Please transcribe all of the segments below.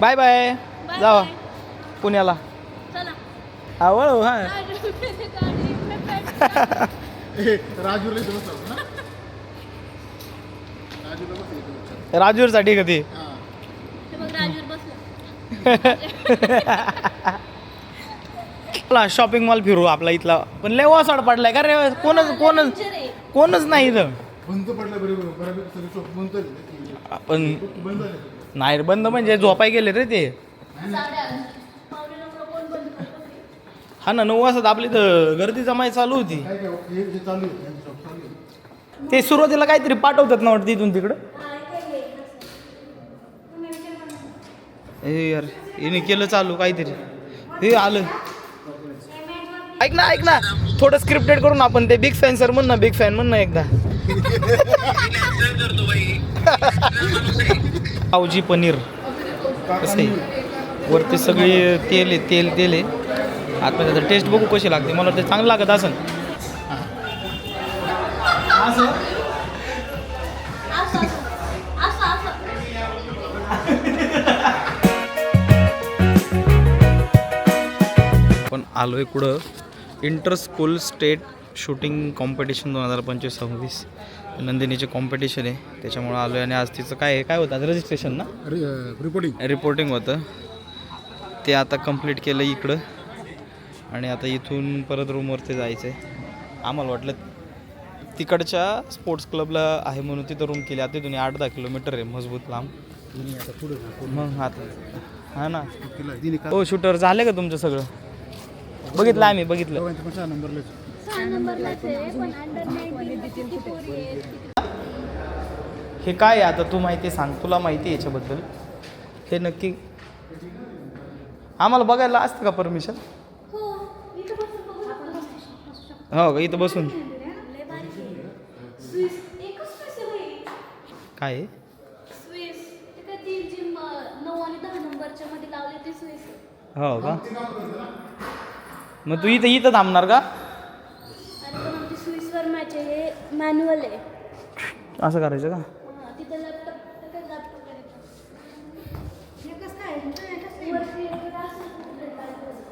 Bye bye. जावा पुण्याला. आवळ हा राजूर साठी कधी शॉपिंग मॉल फिरू आपला इथला. पण लय वासाड पडलाय का रे. कोणच नाही इथं. पण नाही बंद म्हणजे झोपाय गेले रे ते. हा ना 9 वाजता आपली तर गर्दी जमाय चालू होती. ते सुरुवातीला काहीतरी पाठवतात ना वाटतं इथून तिकडं. हे यार हिने केलं चालू काहीतरी. हे आलं. ऐक ना थोडं स्क्रिप्टेड करून आपण ते बिग फॅन सर म्हण ना. बिग फॅन म्हण ना एकदा. पावजी पनीर कसं आहे. वरती सगळी तेल आहे. आता त्याचं टेस्ट बघू कशी लागते. मला वाटतं चांगलं लागत असेल. पण आलोय कुठं. Inter school state shooting competition 2025-26 नंदिनीचे कॉम्पिटिशन आहे. त्याच्यामुळं आलो आहे. आणि आज तिचं काय होतं रजिस्ट्रेशन ना. रिपोर्टिंग होतं ते आता कंप्लीट केलं इकडं. आणि आता इथून परत रूमवरती जायचं आहे. आम्हाला वाटलं तिकडच्या स्पोर्ट्स क्लबला आहे म्हणून तिथं रूम केली. आता तिथून 8-10 किलोमीटर आहे मजबूत लांब. मग आता हा ना. हो शूटर झालं का तुमचं सगळं. बघितलं आम्ही बघितलं. हे काय आता तू माहिती सांग. तुला माहिती आहे याच्याबद्दल. हे नक्की आम्हाला बघायला असतं का परमिशन. हो का इथं बसून. काय हो का. मग तू इथं थांबणार का. स्विसवर मॅच आहे. हे मॅन्युअल आहे. असं करायचं का.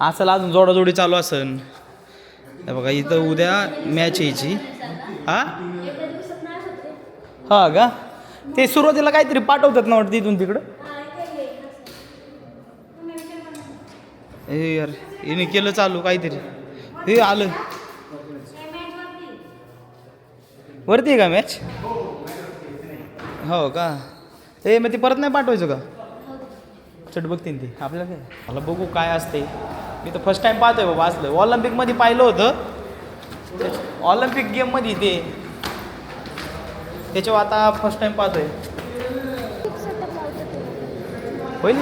असेल अजून जोडाजोडी चालू असेल. बघा इथं उद्या मॅच यायची. हा का ते सुरुवातीला काहीतरी पाठवतात ना वाटतं इथून तिकडं. हे यार हिने केलं चालू काहीतरी. हे आलं. वरती आहे का मॅच. हो का. हे मग ती परत नाही पाठवायचं का. चट बघतील ती आपल्याला काय. मला बघू काय असते. मी तर फर्स्ट टाइम पाहतोय बाबा असलं. ऑलिम्पिकमध्ये पाहिलं होतं. ऑलिम्पिक गेममध्ये ते त्याच्यावर आता फर्स्ट टाइम पाहतोय. होईल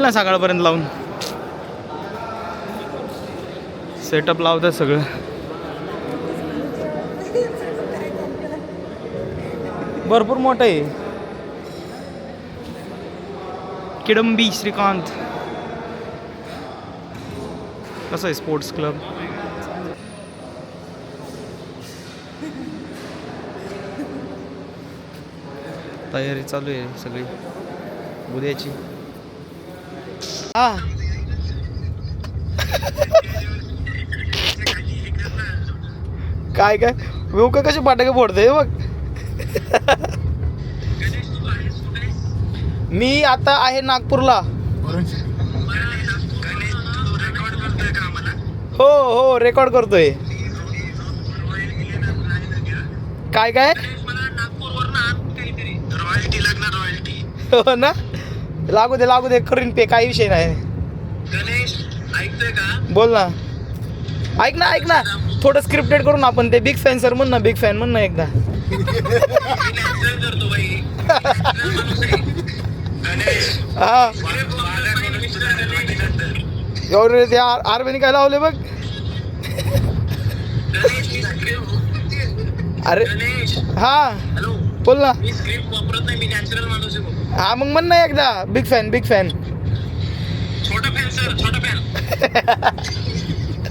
ना सकाळपर्यंत लावून. सेटअप लावतात सगळं. भरपूर मोठं आहे. किडंबी श्रीकांत. कसं आहे स्पोर्ट्स क्लब. तयारी चालू आहे सगळी उद्याची. काय वेव कसे पाटाके फोडते बघ. मी आता आहे नागपूरला. हो रेकॉर्ड करतोय. काय हो ना. लागू दे करीन पे. काही विषय नाही. बोल ना. ऐक ना थोडं स्क्रिप्टेड करून आपण ते बिग फॅन सर म्हण ना. बिग फॅन म्हण ना एकदा. हा एवढे ते आर्मीने काय लावले बघ. अरे हा बोल ना. हा मग म्हण ना एकदा. बिग फॅन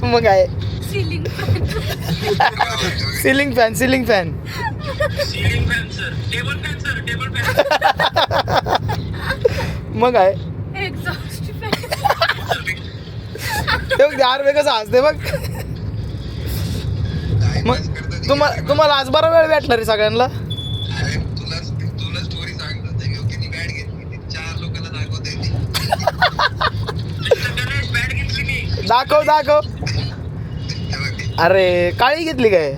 मग आहे. सिलिंग फॅन मग काय एक्झॉस्ट यार वे कसं हसते बघ. मग तुम्हाला आज बरा वेळ भेटला रे सगळ्यांना. दाखव. अरे काळी घेतली काय.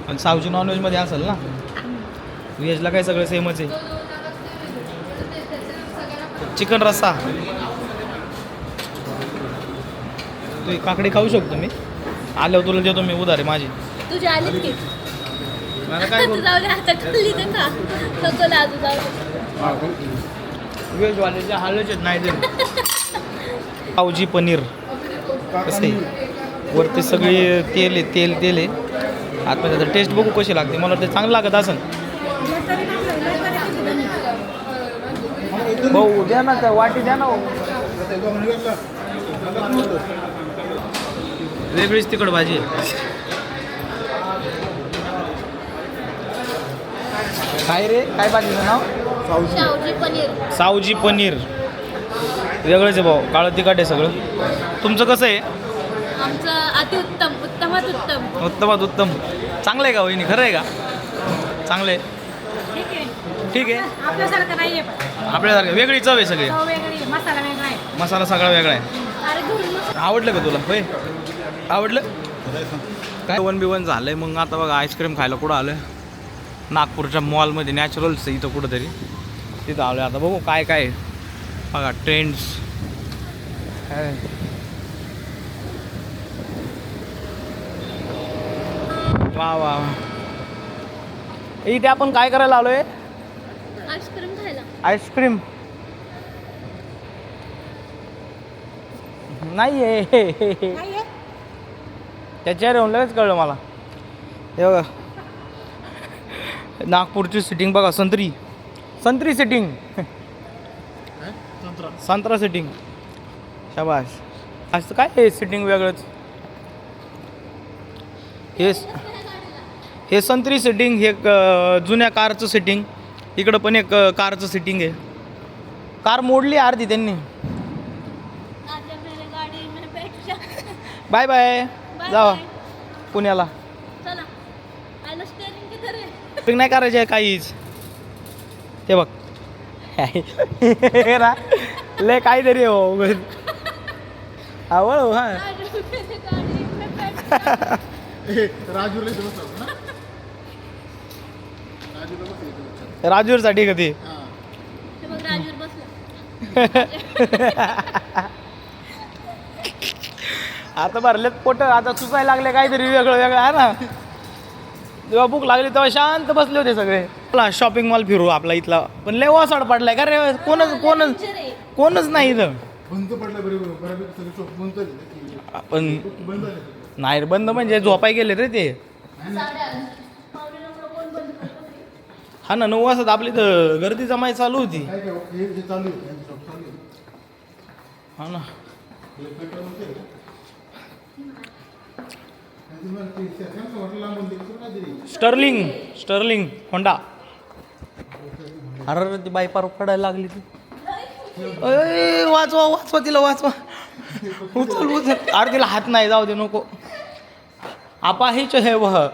पण सावजी नॉनव्हेज मध्ये असेल ना. व्हेजला काय सगळं सेमच आहे. चिकन रस्सा. तू काकडी खाऊ शकतो मी. आल्यावर तुला देतो मी उधार आहे माझी. तुझी आलीत की मला काय तू जाऊ दे आता खाल्ली तर खा नको लाजू जाऊ दे. व्हेजवाल्याचे हालच आहेत नाही तरी. सावजी पनीर कसं आहे वरती सगळी तेल आहे. आतमध्ये आता टेस्ट बघू कशी लागते. मला वाटतं चांगलं लागत असेल. भाऊ द्या ना त्या वाटी द्या ना. वेगळीच तिखट भाजी आहे. काय रे काय भाजीचं नाव. शावजी पनीर. सावजी पनीर वेगळंच आहे भाऊ. काळं तिखट आहे सगळं. तुमचं कसं आहे. आमचं अतिउत्तम उत्तमात उत्तम. उत्तमात उत्तम. चांगलं आहे का वहिनी. खरं आहे का चांगलं आहे. ठीक आहे. आपल्यासारखं नाहीये आपल्यासारखं वेगळी चव आहे सगळी. वेगळी मसाला वेगळा आहे. मसाला सगळा वेगळा आहे. अरे घरून मसाला. आवडलं का तुला होय. आवडलं काय. 1v1 झालं आहे. मग आता बघा आईस्क्रीम खायला कुठं आलं. नागपूरच्या मॉलमध्ये नॅचरल्स इथं कुठंतरी तिथं आलं. आता बघू काय काय बघा ट्रेंड्स. वा इथे आपण काय करायला आलोय. आईस्क्रीम खायला. आईस्क्रीम नाही आहे. त्याच्यावर येऊन लगेच कळलं मला. हे बघा नागपूरची सिटिंग बघा. संत्री सिटिंग. संत्रा सिटिंग. शाबाश. असं काय हे सिटिंग वेगळंच. हे संत्री सिटिंग. हे जुन्या कारचं सिटिंग. इकडं पण एक कारचं सिटिंग आहे. कार मोडली अर्धी त्यांनी. Bye bye. जावा पुण्याला. चला आलो स्टेरिंग किती रे. शॉपिंग नाही करायची आहे काहीच. ते बघ ना लय काहीतरी हो आवड हो. हा राजूरसाठी का ते. राजूर बसला. आता भरलेत पोट. आता चुकायला लागले काहीतरी वेगळं आहे ना. जेव्हा भूक लागली तेव्हा शांत बसले होते सगळे. शॉपिंग मॉल फिरू आपला इथला. पण लय वासाड पडलाय का रे. कोणच नाही इथं. पण नाही रे बंद म्हणजे झोपाय गेले रे ते. हा ना 9 वाजता आपली तर गर्दी जमाय चालू होती. हा ना स्टर्लिंग होंडा. अरे ती बाई पार पडायला लागली ती. वाचवा तिला वाचवा. उचल. अरे तिला हात नाही जाऊ दे नको. आपा हेच हे वह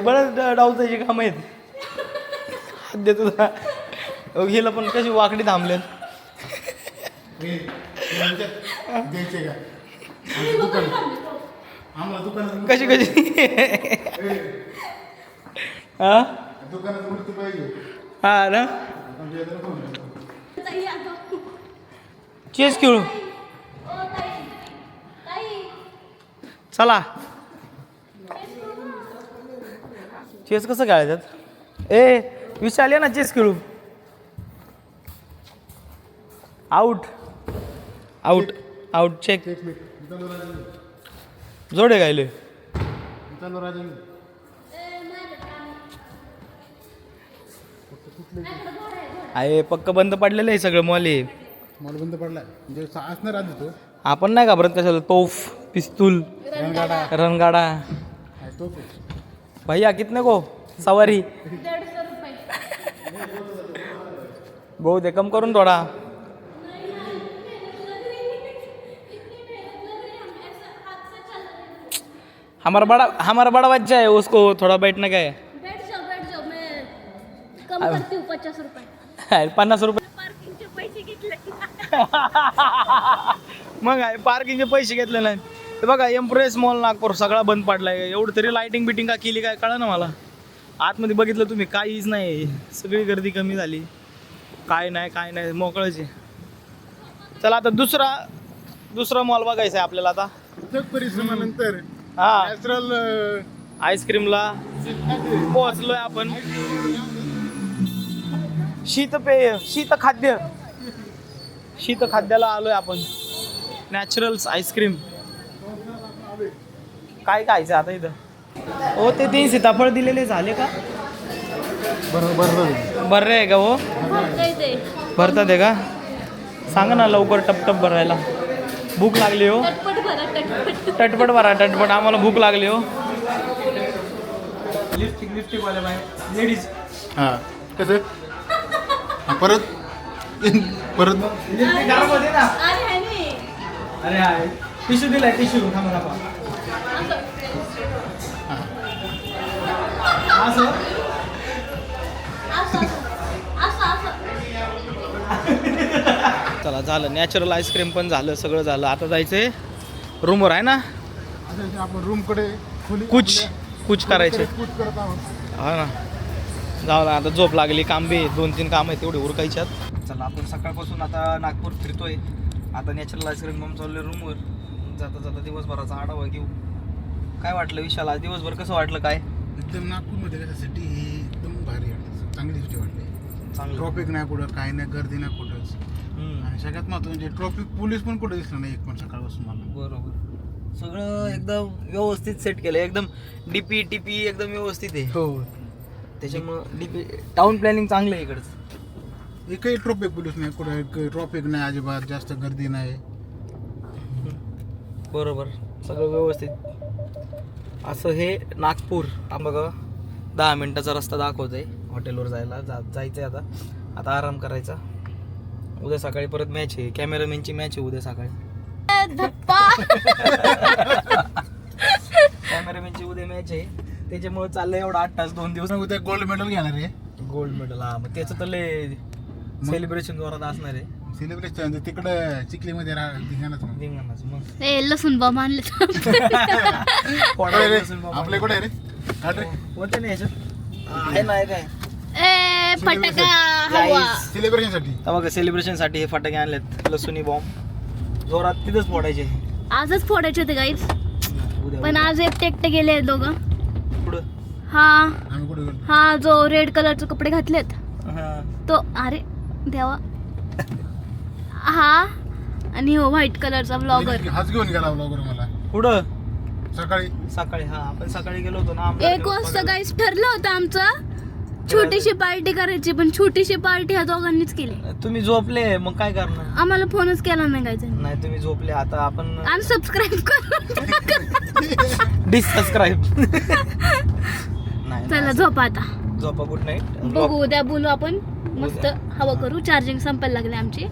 बरंच डावसाची काम आहेत. हात दे तुझा. गेलं पण कशी वाकडी थांबले. कशी हा ना. चेस खेळू चला. चेस कसं खेळायच्यात. विशाल ना चेस खेळू. Out check. जोडे गायले. आहे पक्क बंद पडलेलं आहे सगळं. मॉल बंद पडलाय म्हणजे असणार आधी तो. आपण नाही घाबरत कशाला. तोफ पिस्तूल रणगाडा तो भैया कितने को सवारी 150 रुपये. बहुत है, कम करून थोड़ा. हमारा बड़ा बच्चा है, उसको थोड़ा बैठने का है. बैठ जाओ मैं कम करती हूँ 50 रुपये. 50 रुपये. पार्किंगचे पैसे घेतले. मग आहे पार्किंगचे पैसे घेतले नाही. ते बघा एम्प्रेस मॉल नागपूर सगळा बंद पडलाय. एवढं तरी लाईटिंग बिटिंग का केली काय कळलं ना मला. आतमध्ये बघितलं तुम्ही काहीच नाही, सगळी गर्दी कमी झाली. काय नाही मोकळंच आहे. चला आता दुसरा मॉल बघायचा आहे आपल्याला आता. जग परिश्रमानंतर हा नॅचरल आईस्क्रीमला पोहोचलोय आपण. शीतखाद्याला आलोय आपण. Naturals ice cream. काय खायचं आता इथं? हो ते 3 सीताफळ दिलेले झाले का? बरोबर बरं आहे का हो? भरतंय ते. भरतात आहे का? सांगा ना लवकर टपटप भरायला. भूक लागली हो. टटपट भरा टटपट. टटपट भरा टटपट. आम्हाला भूक लागली हो. लिपस्टिक वाले बाय लेडीज. हां कसं परत लिपस्टिक खराब होते ना. अरे आहे नाही. अरे हाय टिश्यू दिलाय टिश्यू. थांबा असं असं. चला झालं. नॅचरल आईस्क्रीम पण झालं, सगळं झालं. आता जायचंय रूमवर आहे ना. आता आपण रूमकडे कुछ करायचे. कूच करत आहोत. हा ना. जाऊ ना आता झोप लागली. काम बी 2-3 काम आहे तेवढे उरकायच्यात. चला आपण सकाळपासून आता नागपूर फिरतोय. आता नॅचरल आईस्क्रीम पण चाललोय रूमवर. जाता दिवसभराचा आढावा घेऊ. काय वाटलं विशाल आज दिवसभर कसं वाटलं? काय एकदम नागपूरमध्ये कशासाठी एकदम भारी वाटतं, चांगली गोष्ट वाटली. चांगलं. ट्रॉफिक नाही कुठं, काय नाही, गर्दी नाही कुठंच. आणि सगळ्यात महत्त्वाचं म्हणजे ट्रॉफिक पोलीस पण कुठं दिसलं नाही एक पण सकाळपासून मला. बरोबर. सगळं एकदम व्यवस्थित सेट केलं. एकदम डीपी टीपी एकदम व्यवस्थित आहे. हो त्याच्यामुळं डीपी टाउन प्लॅनिंग चांगलं आहे इकडचं. एकही ट्रॉफिक पोलीस नाही कुठं, ट्रॉफिक नाही अजिबात, जास्त गर्दी नाही. बरोबर सगळं व्यवस्थित. असं हे नागपूर. बघा 10 मिनिटाचा रस्ता दाखवत आहे हॉटेलवर जायला. जायचं आहे आता आराम करायचा. उद्या सकाळी परत मॅच आहे. कॅमेरामॅनची मॅच आहे उद्या सकाळी. कॅमेरामॅनची उद्या मॅच आहे, त्याच्यामुळे चाललंय एवढा 8 तास 2 दिवस. उद्या गोल्ड मेडल घेणार आहे. Gold medal. हा मग त्याचं तर लय सेलिब्रेशन जोरात असणार आहे. सेलिब्रेशन तिकडं चिखलीमध्ये धिंगाणाच मग. रिंगणाचं मग. ए लसूण बॉम्ब आणले. आपल्याकडे रे होते ना ह्याच्यात. आहे ना काय ए फटाका हवा. सेलिब्रेशनसाठी. बघा सेलिब्रेशनसाठी हे फटाके आणलेत. लसूणी बॉम्ब जोरात तिथंच फोडायचे. आजच फोडायचे होते गाईज, उद्या पण आज एकटे गेले आहेत दोघं. पुढं. हा आम्ही कुठे गेलो? हा जो रेड कलरचे कपडे घातलेत हा. तो. अरे देवा. हा आणि हो व्हाईट कलरचा ब्लॉगर. हाच घेऊन गेला ब्लॉगर मला पुढं सकाळी. हा आपण सकाळी गेलो होतो ना. 1 वाजता गाईज ठरलं होतं आमचं छोटीशी पार्टी करायची, पण छोटीशी पार्टी ह्या दोघांनीच केली. तुम्ही झोपले मग काय करणार? आम्हाला फोनच केला नाही गायचं. नाही तुम्ही झोपले. आता आपण अनसबस्क्राईब करून डिसबस्क्राईब. नाही चला झोपा आता. झोपा. Good night. बघू उद्या बोलू आपण. मस्त हवा करू. चार्जिंग संपायला लागले आमची.